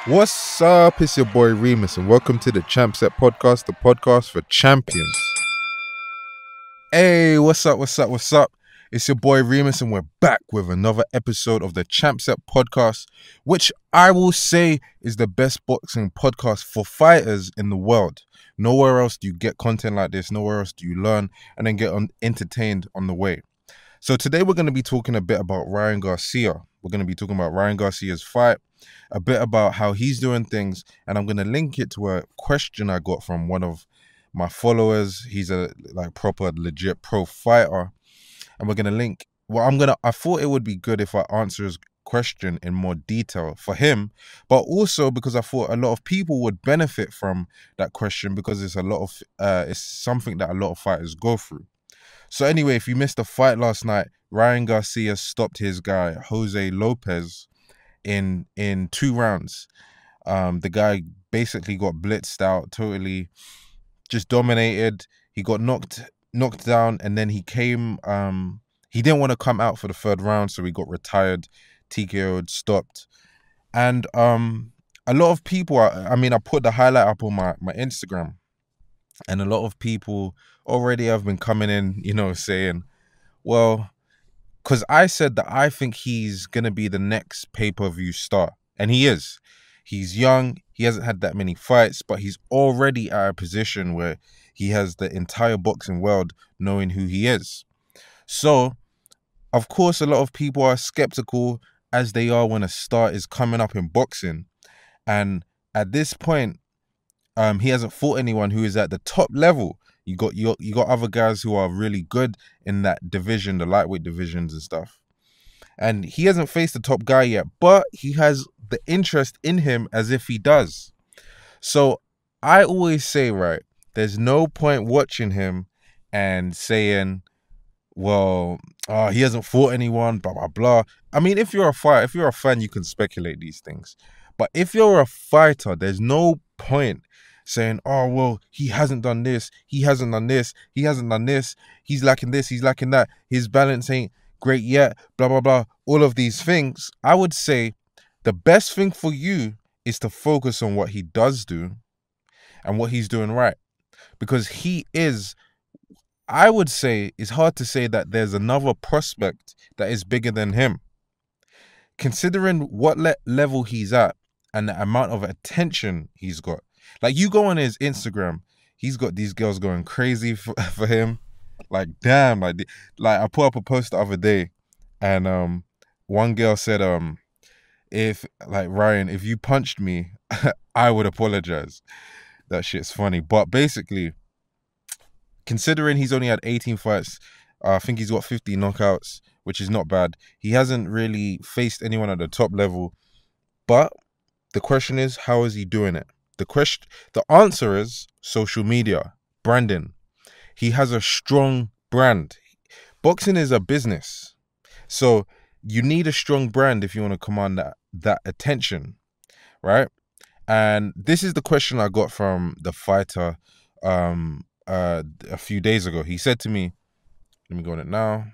What's up? It's your boy Reemus, and welcome to the ChampSet podcast, the podcast for champions. Hey, what's up? It's your boy Reemus, and we're back with another episode of the ChampSet podcast, which I will say is the best boxing podcast for fighters in the world. Nowhere else do you get content like this. Nowhere else do you learn and then get entertained on the way. So today we're going to be talking a bit about Ryan Garcia. We're going to be talking about Ryan Garcia's fight, a bit about how he's doing things, and I'm going to link it to a question I got from one of my followers. He's a proper legit pro fighter, and we're going to link. I thought it would be good if I answer his question in more detail for him, but also because I thought a lot of people would benefit from that question because it's it's something that a lot of fighters go through. So anyway, if you missed the fight last night, Ryan Garcia stopped his guy Jose Lopez in 2 rounds. The guy basically got blitzed out, totally just dominated. He got knocked down, and then he came. He didn't want to come out for the 3rd round, so he got retired, TKO'd, stopped. And a lot of people, I put the highlight up on my Instagram, and a lot of people already have been coming in, saying, well, because I said that I think he's going to be the next pay-per-view star. And he is. He's young. He hasn't had that many fights, but he's already at a position where he has the entire boxing world knowing who he is. So, of course, a lot of people are skeptical, as they are when a star is coming up in boxing. And at this point, he hasn't fought anyone who is at the top level. You got other guys who are really good in that division, the lightweight divisions and stuff. And he hasn't faced the top guy yet, but he has the interest in him as if he does. So I always say, right, there's no point watching him and saying, well, he hasn't fought anyone, blah, blah, blah. I mean, if you're a fan, you can speculate these things. But if you're a fighter, there's no point saying, oh, well, he hasn't done this, he hasn't done this, he hasn't done this, he's lacking this, he's lacking that, his balance ain't great yet, blah, blah, blah, all of these things. I would say the best thing for you is to focus on what he does do and what he's doing right. Because he is, I would say, it's hard to say that there's another prospect that is bigger than him. Considering what level he's at and the amount of attention he's got. Like, you go on his Instagram, he's got these girls going crazy for him. Like, damn, like I put up a post the other day, and one girl said, Ryan, if you punched me, I would apologize. That shit's funny. But basically, considering he's only had 18 fights, I think he's got 50 knockouts, which is not bad. He hasn't really faced anyone at the top level. But the question is, how is he doing it? The answer is social media, branding. He has a strong brand. Boxing is a business. So you need a strong brand if you want to command that attention, right? And this is the question I got from the fighter a few days ago. He said to me, let me go on it now.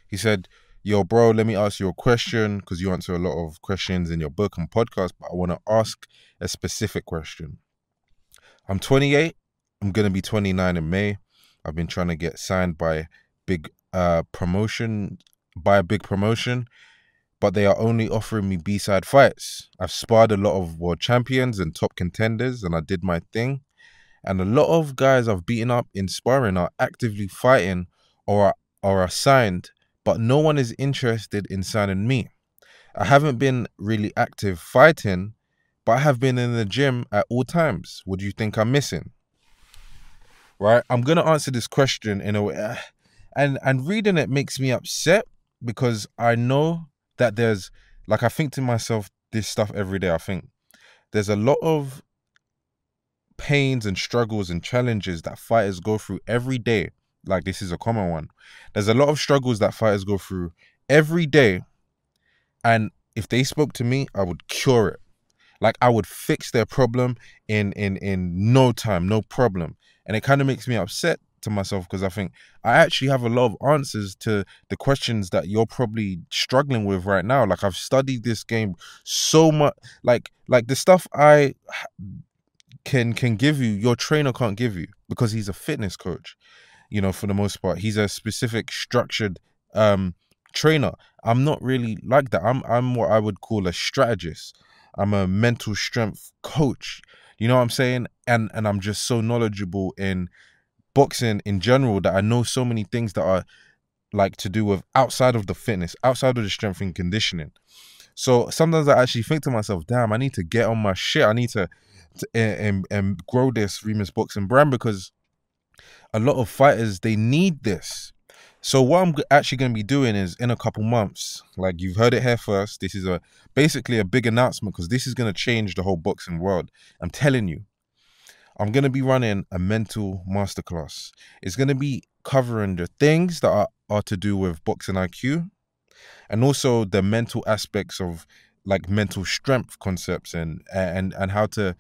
He said, yo, bro, let me ask you a question, because you answer a lot of questions in your book and podcast, but I want to ask a specific question. I'm 28. I'm going to be 29 in May. I've been trying to get signed by a big promotion, but they are only offering me B-side fights. I've sparred a lot of world champions and top contenders, and I did my thing. And a lot of guys I've beaten up in sparring are actively fighting or are signed, but no one is interested in signing me. I haven't been really active fighting, but I have been in the gym at all times. What do you think I'm missing? Right? I'm going to answer this question in a way. And reading it makes me upset, because I know that there's, I think to myself this stuff every day. I think there's a lot of pains and struggles and challenges that fighters go through every day. Like, this is a common one. There's a lot of struggles that fighters go through every day. And if they spoke to me, I would cure it. Like, I would fix their problem in no time, no problem. And it kind of makes me upset to myself because I think I actually have a lot of answers to the questions that you're probably struggling with right now. Like, I've studied this game so much, like the stuff I can give you, your trainer can't give you because he's a fitness coach. You know, for the most part, he's a specific structured trainer. I'm not really like that. I'm what I would call a strategist. I'm a mental strength coach. You know what I'm saying? And I'm just so knowledgeable in boxing in general that I know so many things that are like to do with outside of the fitness, outside of the strength and conditioning. So sometimes I actually think to myself, damn, I need to get on my shit. I need to and grow this Reemus boxing brand because a lot of fighters, they need this. So what I'm actually going to be doing is in a couple months, like you've heard it here first, this is basically a big announcement because this is going to change the whole boxing world. I'm telling you, I'm going to be running a mental masterclass. It's going to be covering the things that are to do with boxing IQ and also the mental aspects of like mental strength concepts and how to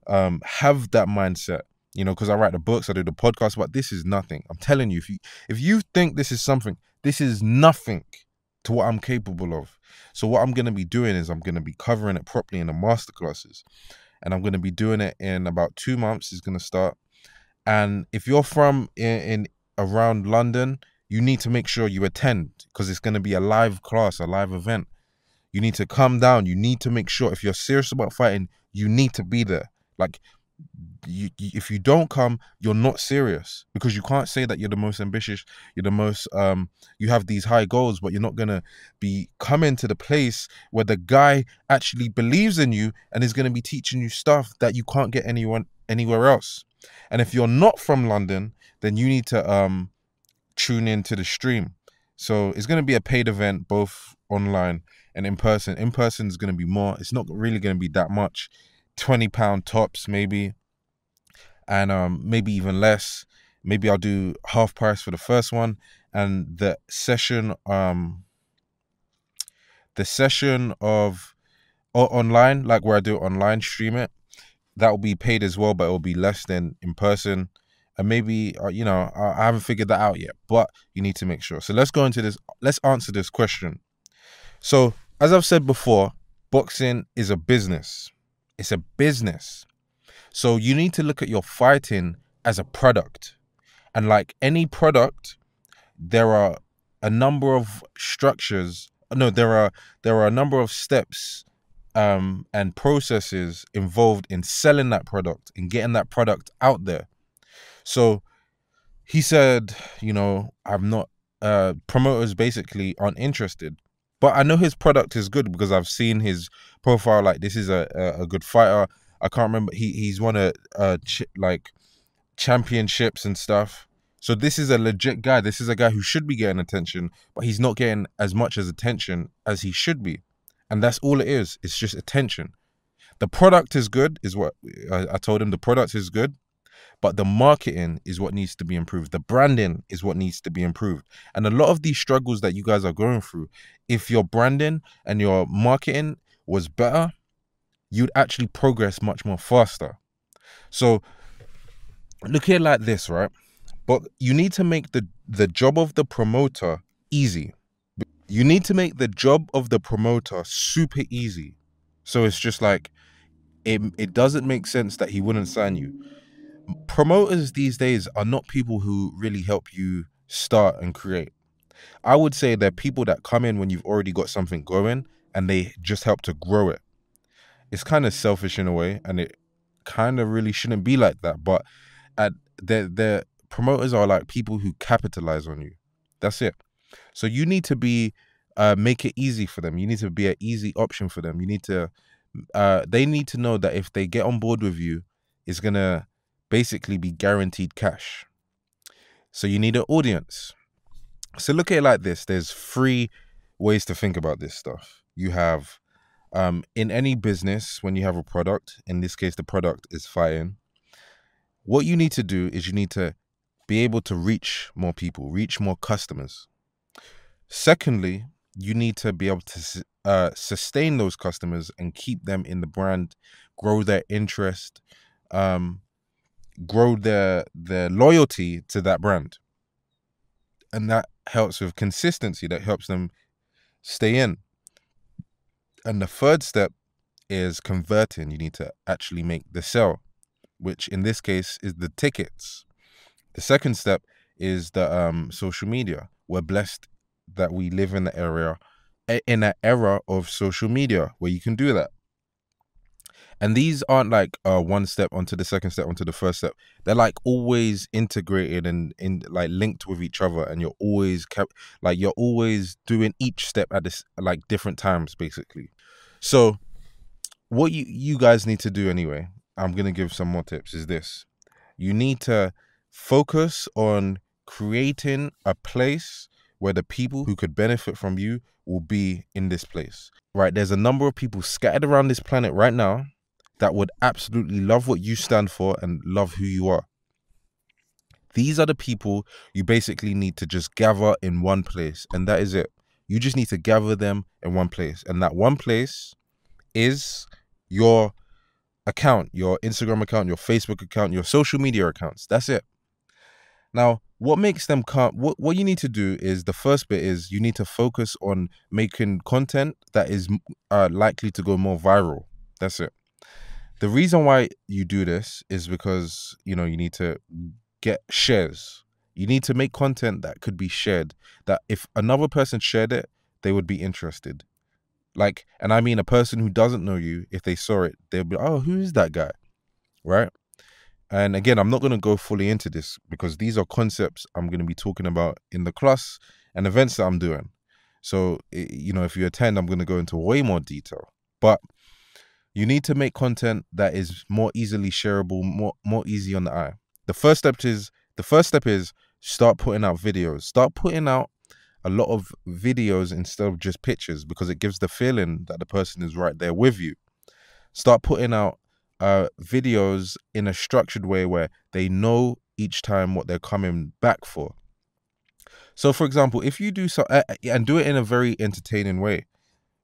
have that mindset. You know, because I write the books, I do the podcast, but this is nothing. I'm telling you, if you think this is something, this is nothing to what I'm capable of. So what I'm going to be doing is I'm going to be covering it properly in the masterclasses, and I'm going to be doing it in about 2 months. It's going to start. And if you're from in around London, you need to make sure you attend because it's going to be a live class, a live event. You need to come down. You need to make sure if you're serious about fighting, you need to be there. Like, if you don't come, you're not serious because you can't say that you're the most ambitious, you're the most you have these high goals, but you're not gonna be coming to the place where the guy actually believes in you and is gonna be teaching you stuff that you can't get anywhere else. And if you're not from London, then you need to tune into the stream. So it's gonna be a paid event, both online and in person. In person is gonna be more. It's not really gonna be that much. £20 tops maybe, and maybe even less. Maybe I'll do half price for the first one, and the session of online, like where I do it online, stream it, that will be paid as well, but it will be less than in person. And maybe you know, I haven't figured that out yet, but you need to make sure. So let's go into this. Let's answer this question. So as I've said before, boxing is a business. It's a business. So you need to look at your fighting as a product. And like any product, there are a number of structures. No, there are a number of steps and processes involved in selling that product and getting that product out there. So he said, you know, I'm not promoters basically aren't interested. But I know his product is good because I've seen his profile. Like, this is a good fighter. I can't remember. He's won like championships and stuff. So this is a legit guy. This is a guy who should be getting attention, but he's not getting as much as attention as he should be. And that's all it is. It's just attention. The product is good, is what I told him. The product is good, but the marketing is what needs to be improved. The branding is what needs to be improved. And a lot of these struggles that you guys are going through, if your branding and your marketing was better, you'd actually progress much more faster. So look here like this, right? But you need to make the job of the promoter easy. You need to make the job of the promoter super easy. So it's just like, it doesn't make sense that he wouldn't sign you. Promoters these days are not people who really help you start and create. I would say they're people that come in when you've already got something going and they just help to grow it. It's kind of selfish in a way, and it kind of really shouldn't be like that. But their promoters are like people who capitalize on you. That's it. So you need to be make it easy for them. You need to be an easy option for them. You need to they need to know that if they get on board with you, it's gonna basically be guaranteed cash. So you need an audience. So look at it like this. There's 3 ways to think about this stuff. You have in any business, when you have a product, in this case the product is fighting, what you need to do is you need to be able to reach more people, reach more customers. Secondly, you need to be able to sustain those customers and keep them in the brand, grow their interest, grow their loyalty to that brand. And that helps with consistency. That helps them stay in. And the third step is converting. You need to actually make the sale, which in this case is the tickets. The second step is the social media. We're blessed that we live in an era of social media where you can do that. And these aren't like one step onto the second step onto the first step. They're like always integrated and in like linked with each other, and you're always you're always doing each step at this like different times basically. So what you guys need to do anyway, I'm gonna give some more tips, is this. You need to focus on creating a place where the people who could benefit from you will be in this place. Right, there's a number of people scattered around this planet right now that would absolutely love what you stand for and love who you are. These are the people you basically need to just gather in one place, and that is it. You just need to gather them in one place, and that one place is your account, your Instagram account, your Facebook account, your social media accounts. That's it. Now, what makes them come? What you need to do is, the first bit is you need to focus on making content that is likely to go more viral. That's it. The reason why you do this is because, you need to get shares. You need to make content that could be shared, that if another person shared it, they would be interested. Like, and I mean a person who doesn't know you, if they saw it, they'll be, oh, who is that guy? Right? And again, I'm not going to go fully into this because these are concepts I'm going to be talking about in the class and events that I'm doing. So, if you attend, I'm going to go into way more detail. But you need to make content that is more easily shareable, more easy on the eye. The first step is start putting out videos. Start putting out a lot of videos instead of just pictures, because it gives the feeling that the person is right there with you. Start putting out videos in a structured way where they know each time what they're coming back for. So, for example, if you do so, and do it in a very entertaining way,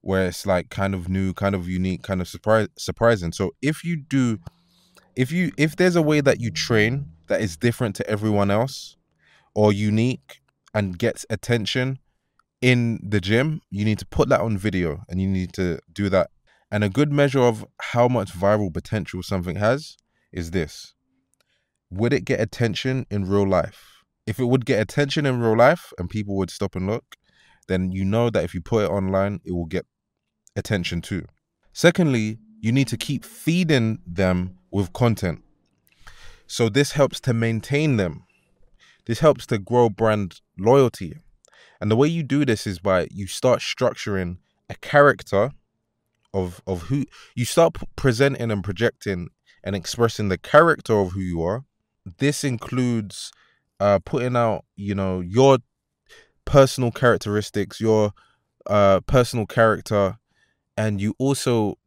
where it's like kind of new, kind of unique, kind of surprising. So if there's a way that you train that is different to everyone else or unique and gets attention in the gym, you need to put that on video and you need to do that. And a good measure of how much viral potential something has is this. Would it get attention in real life? If it would get attention in real life and people would stop and look, then you know that if you put it online, it will get attention too. Secondly, you need to keep feeding them with content. So this helps to maintain them. This helps to grow brand loyalty. And the way you do this is by you start structuring a character of who you start presenting and projecting and expressing the character of who you are. This includes putting out, your personal characteristics, your personal character. And you also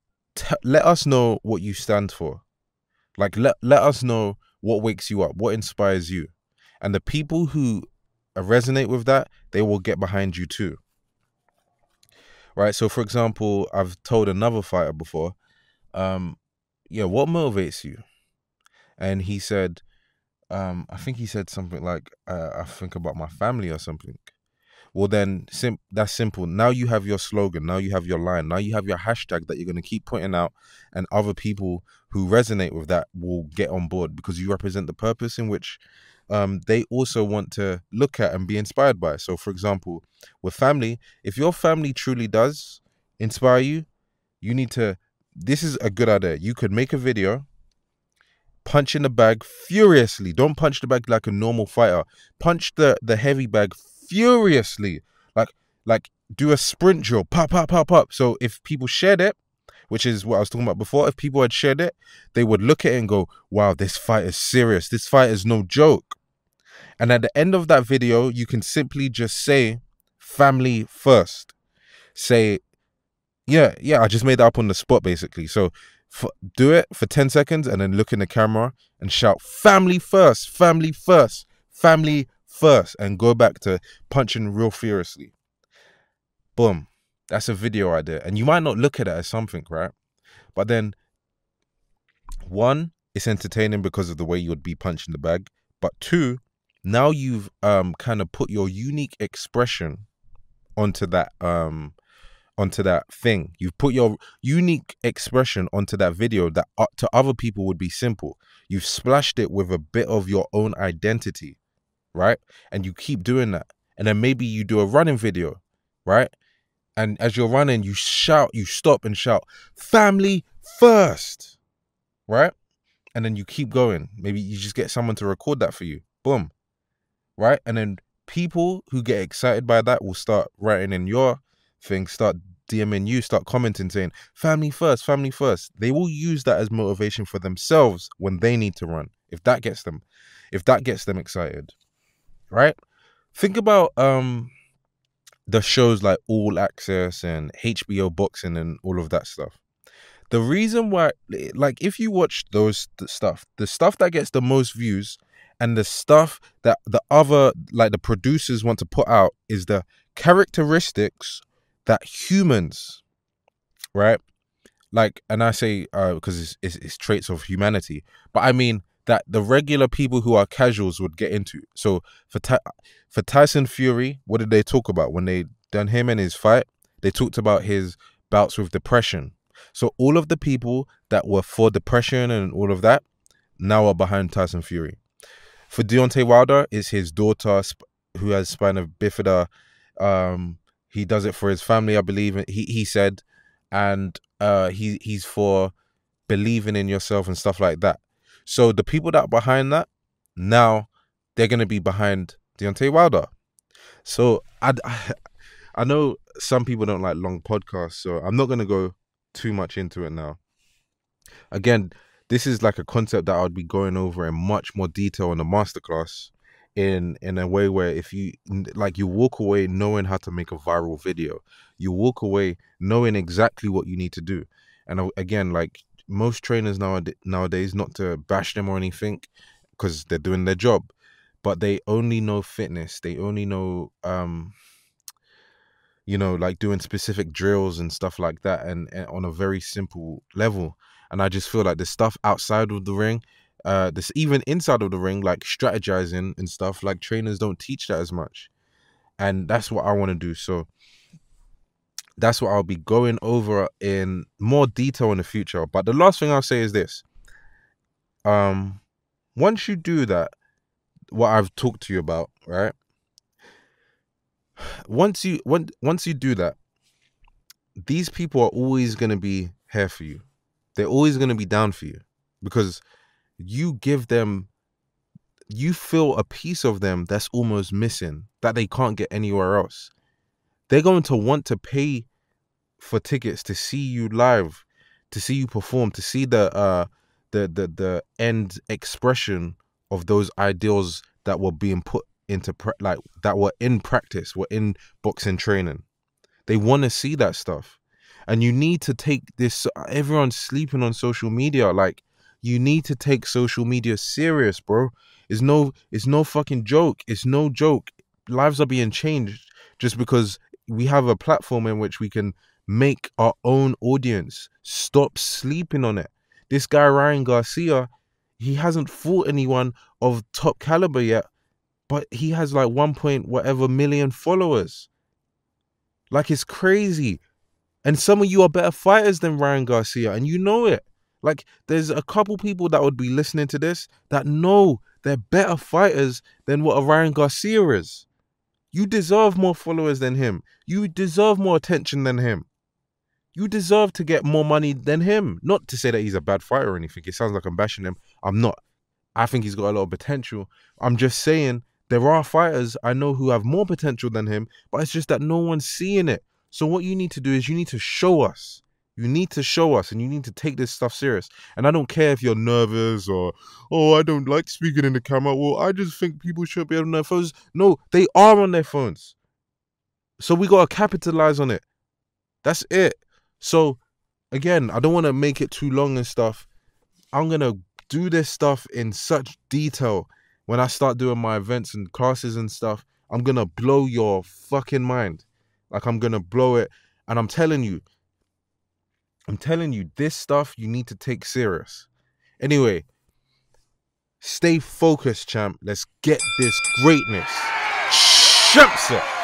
let us know what you stand for. Like, let us know what wakes you up, what inspires you. And the people who resonate with that, they will get behind you too. Right? So, for example, I've told another fighter before, what motivates you? And he said, I think he said something like, I think about my family or something. Well, then that's simple. Now you have your slogan. Now you have your line. Now you have your hashtag that you're going to keep putting out, and other people who resonate with that will get on board because you represent the purpose in which they also want to look at and be inspired by. So, for example, with family, if your family truly does inspire you, you need to, this is a good idea. You could make a video, punch in the bag furiously. Don't punch the bag like a normal fighter. Punch the heavy bag furiously, like do a sprint drill, pop, pop, pop, pop. So if people shared it, which is what I was talking about before, if people had shared it, they would look at it and go, wow, this fight is serious. This fight is no joke. And at the end of that video, you can simply just say family first. Say, yeah, I just made that up on the spot basically. So do it for 10 seconds and then look in the camera and shout family first, family first, family first, and go back to punching real furiously. Boom. That's a video idea. And you might not look at it as something, right? But then, one, it's entertaining because of the way you would be punching the bag. But two, now you've kind of put your unique expression onto that thing. You've put your unique expression onto that video that to other people would be simple. You've splashed it with a bit of your own identity, right? And you keep doing that. And then maybe you do a running video, right? And as you're running, you stop and shout, "Family first," right? And then you keep going. Maybe you just get someone to record that for you. Boom. Right? And then people who get excited by that will start writing in your thing, start DMing you, start commenting saying, "Family first, family first." They will use that as motivation for themselves when they need to run. If that gets them excited. Right? Think about the shows like All Access and HBO Boxing and all of that stuff. The reason why, like, if you watch the stuff that gets the most views and the stuff that the other, like, the producers want to put out is the characteristics that humans, right? Like, and I say because it's traits of humanity, but I mean that the regular people who are casuals would get into. So for Tyson Fury, what did they talk about when they done him and his fight? They talked about his bouts with depression. So all of the people that were for depression and all of that now are behind Tyson Fury. For Deontay Wilder, it's his daughter who has spina bifida. He does it for his family, I believe. He said, and he's for believing in yourself and stuff like that. So the people that are behind that now, they're gonna be behind Deontay Wilder. So I know some people don't like long podcasts, so I'm not gonna go too much into it now. Again, this is like a concept that I'd be going over in much more detail in the masterclass, in a way where if you like, you walk away knowing how to make a viral video. You walk away knowing exactly what you need to do. And again, like most trainers nowadays, not to bash them or anything, because they're doing their job, but they only know fitness. They only know like doing specific drills and stuff like that, and on a very simple level. And I just feel like the stuff outside of the ring, this even inside of the ring, like strategizing and stuff, like trainers don't teach that as much. And that's what I want to do. So that's what I'll be going over in more detail in the future. But the last thing I'll say is this. Once you do that, what I've talked to you about, right? Once you do that, these people are always going to be here for you. They're always going to be down for you, because you feel a piece of them that's almost missing, that they can't get anywhere else. They're going to want to pay for tickets to see you live, to see you perform, to see the end expression of those ideals that were being put into that were in practice, were in boxing training. They want to see that stuff. And you need to take this, everyone's sleeping on social media. Like, you need to take social media serious, bro. It's no fucking joke. It's no joke. Lives are being changed just because we have a platform in which we can make our own audience. Stop sleeping on it. This guy, Ryan Garcia, he hasn't fought anyone of top caliber yet, but he has like 1 point whatever million followers. Like, it's crazy. And some of you are better fighters than Ryan Garcia, and you know it. Like, there's a couple people that would be listening to this that know they're better fighters than what a Ryan Garcia is. You deserve more followers than him. You deserve more attention than him. You deserve to get more money than him. Not to say that he's a bad fighter or anything. It sounds like I'm bashing him. I'm not. I think he's got a lot of potential. I'm just saying there are fighters I know who have more potential than him, but it's just that no one's seeing it. So what you need to do is you need to show us. You need to show us, and you need to take this stuff serious. And I don't care if you're nervous or, oh, I don't like speaking in the camera. Well, I just think people should be on their phones. No, they are on their phones. So we got to capitalize on it. That's it. So, again, I don't want to make it too long and stuff. I'm going to do this stuff in such detail when I start doing my events and classes and stuff. I'm going to blow your fucking mind. Like, I'm going to blow it. And I'm telling you, this stuff you need to take serious. Anyway, Stay focused, champ. Let's get this greatness. ChampSet.